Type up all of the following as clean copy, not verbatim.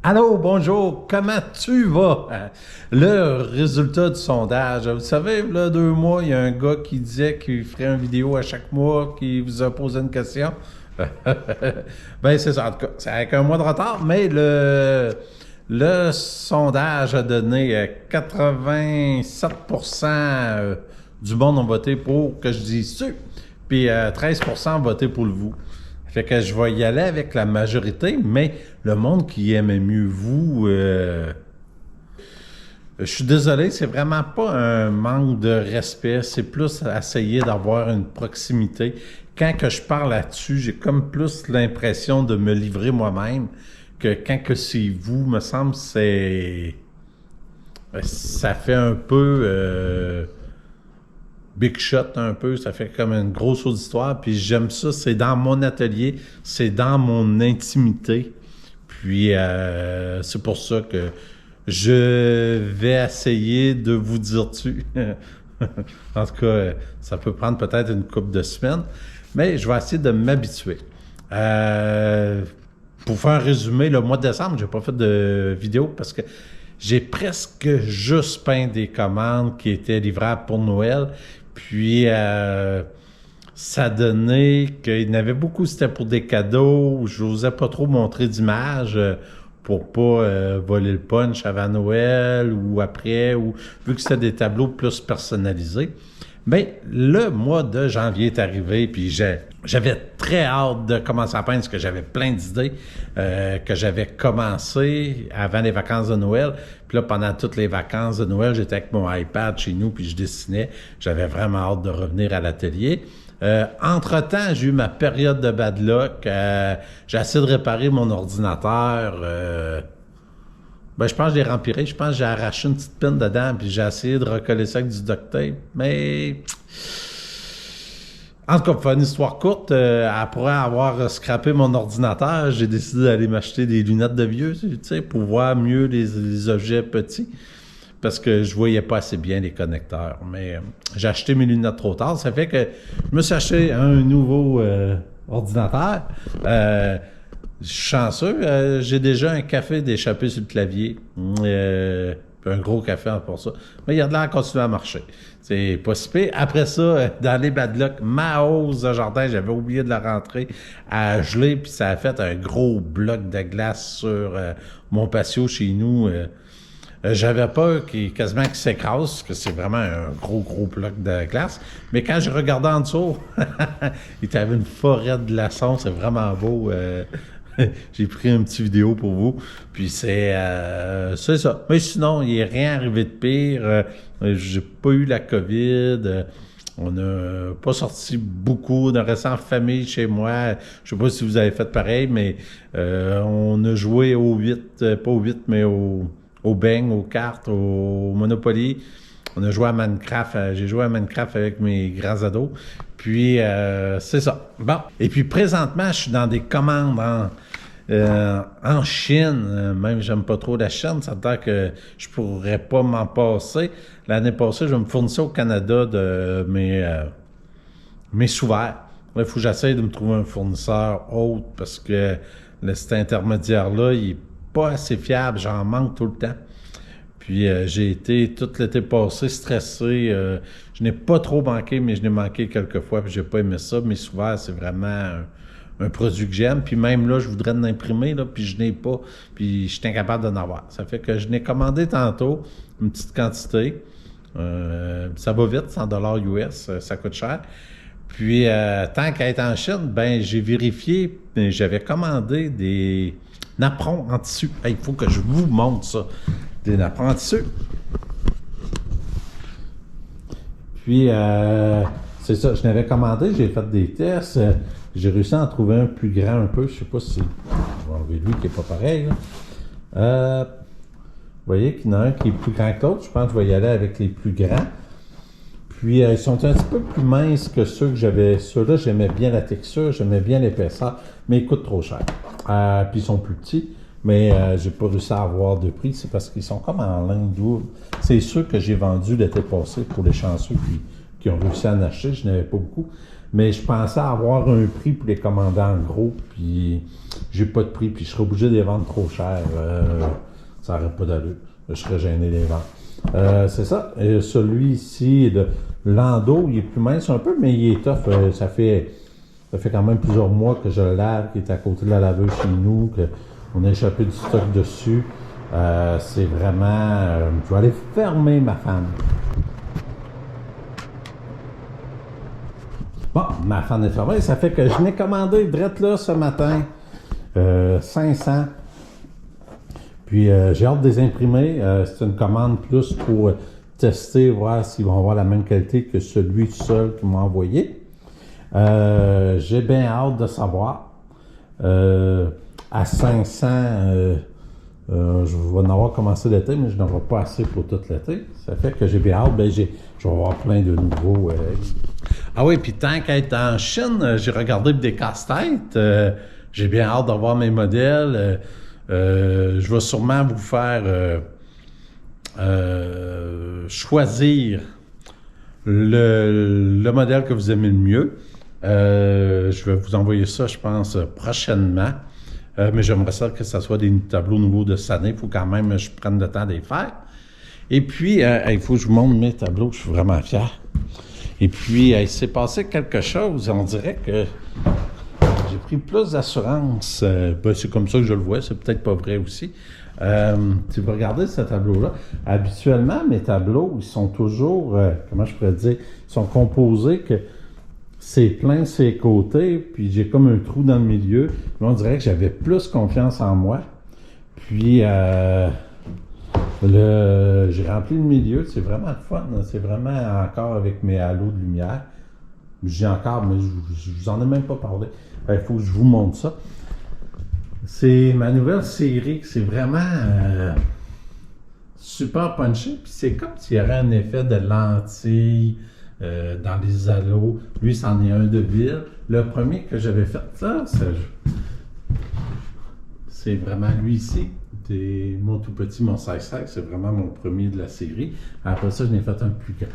Allô, bonjour, comment tu vas? Le résultat du sondage. Vous savez, là, 2 mois, il y a un gars qui disait qu'il ferait une vidéo à chaque mois, qui vous a posé une question. Ben, c'est ça. En tout cas, c'est avec un mois de retard, mais le sondage a donné 87% du monde ont voté pour que je dise tu, puis 13% ont voté pour le vous. Fait que je vais y aller avec la majorité, mais le monde qui aimait mieux vous, je suis désolé, c'est vraiment pas un manque de respect, c'est plus essayer d'avoir une proximité. Quand que je parle là-dessus, j'ai comme plus l'impression de me livrer moi-même que quand que c'est vous, me semble, ça fait un peu big shot un peu, ça fait comme une grosse auditoire, puis j'aime ça, c'est dans mon atelier, c'est dans mon intimité, puis c'est pour ça que je vais essayer de vous dire dessus. En tout cas, ça peut prendre peut-être une couple de semaines, mais je vais essayer de m'habituer. Pour faire un résumé, le mois de décembre, j'ai pas fait de vidéo parce que j'ai presque juste peint des commandes qui étaient livrables pour Noël. Puis, ça donnait qu'il y en avait beaucoup, c'était pour des cadeaux. Je n'osais pas trop montrer d'images pour pas voler le punch avant Noël ou après, ou vu que c'était des tableaux plus personnalisés. Mais le mois de janvier est arrivé, puis j'avais très hâte de commencer à peindre parce que j'avais plein d'idées que j'avais commencé avant les vacances de Noël. Puis là, pendant toutes les vacances de Noël, j'étais avec mon iPad chez nous, puis je dessinais. J'avais vraiment hâte de revenir à l'atelier. Entre-temps, j'ai eu ma période de bad luck. J'ai essayé de réparer mon ordinateur. Ben, je pense que je l'ai rempiré. Je pense que j'ai arraché une petite pine dedans, puis j'ai essayé de recoller ça avec du duct tape. Mais, en tout cas, pour faire une histoire courte, après avoir scrappé mon ordinateur, j'ai décidé d'aller m'acheter des lunettes de vieux, tu sais, pour voir mieux les objets petits, parce que je voyais pas assez bien les connecteurs. Mais j'ai acheté mes lunettes trop tard. Ça fait que je me suis acheté un nouveau ordinateur. Je suis chanceux, j'ai déjà un café d'échappé sur le clavier, un gros café pour ça, mais il a de l'air à continuer à marcher. C'est pas si pire. Après ça, dans les bad luck, ma hausse de jardin, j'avais oublié de la rentrer à geler, puis ça a fait un gros bloc de glace sur mon patio chez nous. J'avais peur qu'il s'écrase, parce que c'est vraiment un gros bloc de glace. Mais quand je regardais en dessous, il y avait une forêt de glaçons, c'est vraiment beau. J'ai pris une petite vidéo pour vous. Puis c'est ça. Mais sinon, il n'est rien arrivé de pire. J'ai pas eu la COVID. On n'a pas sorti beaucoup. On est resté en famille chez moi. Je sais pas si vous avez fait pareil, mais on a joué au 8, pas au 8, mais au bang, aux cartes, au Monopoly. On a joué à Minecraft. J'ai joué à Minecraft avec mes grands ados. Puis, c'est ça. Bon. Et puis, présentement, je suis dans des commandes en Chine. Même, j'aime pas trop la Chine. Ça veut dire que je pourrais pas m'en passer. L'année passée, je me fournissais au Canada de mes sous-verts. Là, il faut que j'essaye de me trouver un fournisseur autre parce que cet intermédiaire-là, il est pas assez fiable. J'en manque tout le temps. Puis j'ai été tout l'été passé stressé. Je n'ai pas trop manqué, mais je n'ai manqué quelques fois, puis j'ai pas aimé ça. Mais souvent, c'est vraiment un produit que j'aime. Puis même là, je voudrais l'imprimer, là, puis je n'ai pas. Puis je suis incapable d'en avoir. Ça fait que je n'ai commandé tantôt une petite quantité. Ça va vite, 100$ US, ça coûte cher. Puis tant qu'à être en Chine, ben j'ai vérifié, j'avais commandé des napperons en tissu. Il faut que je vous montre ça. Des napperons en tissu. Puis, c'est ça, je l'avais commandé, j'ai fait des tests, j'ai réussi à en trouver un plus grand un peu, je sais pas si... Je vais enlever lui qui est pas pareil, là. Vous voyez qu'il y en a un qui est plus grand que l'autre, je pense que je vais y aller avec les plus grands. Puis, ils sont un petit peu plus minces que ceux que j'avais. Ceux-là, j'aimais bien la texture, j'aimais bien l'épaisseur, mais ils coûtent trop cher. Puis, ils sont plus petits. Mais j'ai pas réussi à avoir de prix, c'est parce qu'ils sont comme en ligne double. C'est ceux que j'ai vendus l'été passé pour les chanceux qui qui ont réussi à en acheter. Je n'avais pas beaucoup. Mais je pensais avoir un prix pour les commander en gros, puis j'ai pas de prix, puis je serais obligé de les vendre trop cher. Ça n'aurait pas d'allure. Je serais gêné de les vendre. C'est ça. Celui ici, de Lando, il est plus mince un peu, mais il est tough. Ça fait quand même plusieurs mois que je le lave, qui est à côté de la laveuse chez nous, qu'on a échappé du stock dessus. C'est vraiment... je vais aller fermer ma femme. Bon, ma fan est fermée, ça fait que je n'ai commandé direct là ce matin 500. Puis j'ai hâte de les imprimer. C'est une commande plus pour tester, voir s'ils vont avoir la même qualité que celui seul qu'ils m'ont envoyé. J'ai bien hâte de savoir. À 500, je vais en avoir commencé l'été, mais je n'en aurai pas assez pour tout l'été. Ça fait que j'ai bien hâte. Ben, je vais avoir plein de nouveaux... Ah oui, puis tant qu'à être en Chine, j'ai regardé des casse-têtes. J'ai bien hâte d'avoir mes modèles. Je vais sûrement vous faire choisir le modèle que vous aimez le mieux. Je vais vous envoyer ça, je pense, prochainement. Mais j'aimerais ça que ce soit des tableaux nouveaux de cette année. Il faut quand même que je prenne le temps de les faire. Et puis, il faut que je vous montre mes tableaux. Je suis vraiment fier. Et puis, il s'est passé quelque chose. On dirait que j'ai pris plus d'assurance. Ben, c'est comme ça que je le vois. C'est peut-être pas vrai aussi. Si vous regardez ce tableau-là, habituellement, mes tableaux, ils sont toujours, comment je pourrais dire, ils sont composés que c'est plein sur les côtés, puis j'ai comme un trou dans le milieu. Mais on dirait que j'avais plus confiance en moi. Puis, j'ai rempli le milieu, c'est vraiment le fun. C'est vraiment encore avec mes halos de lumière. J'ai encore, mais je vous en ai même pas parlé. Il faut que je vous montre ça. C'est ma nouvelle série, c'est vraiment super punché. Puis c'est comme s'il y avait un effet de lentille dans les halos. Lui, c'en est un de ville. Le premier que j'avais fait, ça, c'est vraiment lui ici. Mon tout petit, mon 16-16, c'est vraiment mon premier de la série. Après ça, je n'ai fait un plus grand.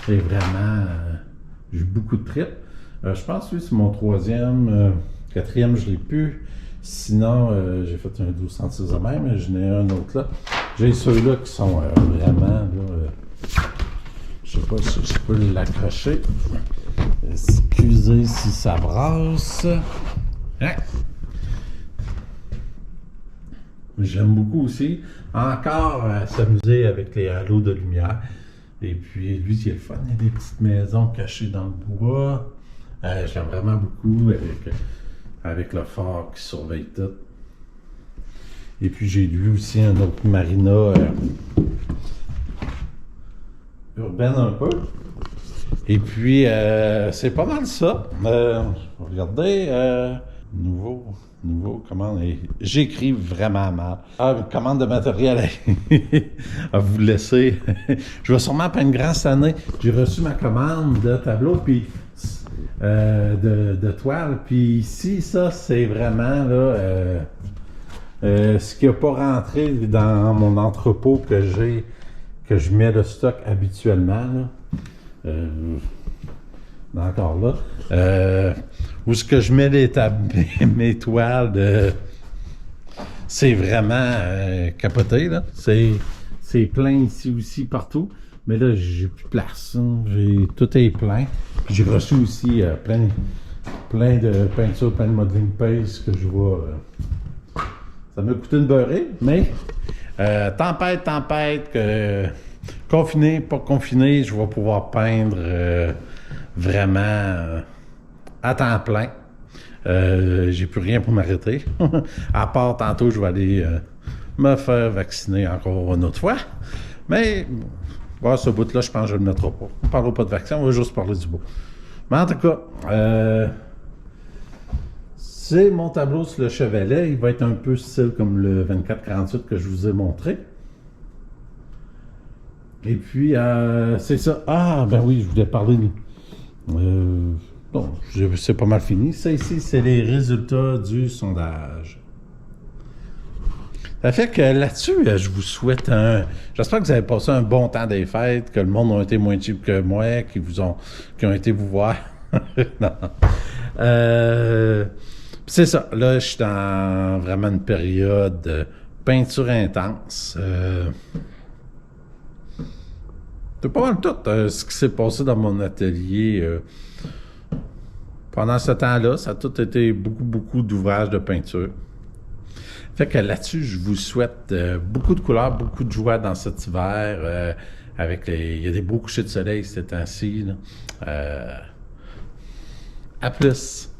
C'est vraiment... j'ai eu beaucoup de trips. Je pense que c'est mon troisième. Quatrième, je ne l'ai plus. Sinon, j'ai fait un 1236 de même, mais je n'ai un autre là. J'ai ceux-là qui sont vraiment... là, je ne sais pas si je peux l'accrocher. Excusez si ça brasse. Hein? J'aime beaucoup aussi. Encore s'amuser avec les halos de lumière. Et puis, lui, c'est le fun. Il y a des petites maisons cachées dans le bois. Je l'aime vraiment beaucoup avec le phare qui surveille tout. Et puis, j'ai lu aussi un autre marina urbaine un peu. Et puis, c'est pas mal ça. Regardez, nouveau commande. J'écris vraiment mal. Une commande de matériel à vous laisser. Je vais sûrement peindre grand cette année. J'ai reçu ma commande de tableau puis de toile. Puis ici, ça, c'est vraiment là, ce qui n'a pas rentré dans mon entrepôt que je mets le stock habituellement. Là. Encore là. Où est-ce que je mets mes toiles c'est vraiment capoté, là. C'est plein ici aussi, partout. Mais là, j'ai plus de place. Hein. Tout est plein. Puis j'ai reçu aussi plein de peintures, plein de modeling paste que je vois. Ça m'a coûté une beurrée, mais tempête, confiné, pas confiné, je vais pouvoir peindre vraiment à temps plein. J'ai plus rien pour m'arrêter. À part tantôt, je vais aller me faire vacciner encore une autre fois. Mais bon, ce bout-là, je pense que je ne le mettrai pas. On ne parlera pas de vaccin, on va juste parler du beau. Mais en tout cas, c'est mon tableau sur le chevalet. Il va être un peu style comme le 24-48 que je vous ai montré. Et puis, c'est ça. Ah, ben oui, je voulais parler de... bon, c'est pas mal fini. Ça ici, c'est les résultats du sondage. Ça fait que là-dessus, je vous souhaite un. J'espère que vous avez passé un bon temps des fêtes, que le monde a été moins cheap que moi, qui ont été vous voir. Non. Euh, c'est ça. Là, je suis dans vraiment une période de peinture intense. C'est pas mal tout ce qui s'est passé dans mon atelier. Pendant ce temps-là, ça a tout été beaucoup, beaucoup d'ouvrages de peinture. Fait que là-dessus, je vous souhaite beaucoup de couleurs, beaucoup de joie dans cet hiver. Il y a des beaux couchers de soleil ces temps-ci. À plus!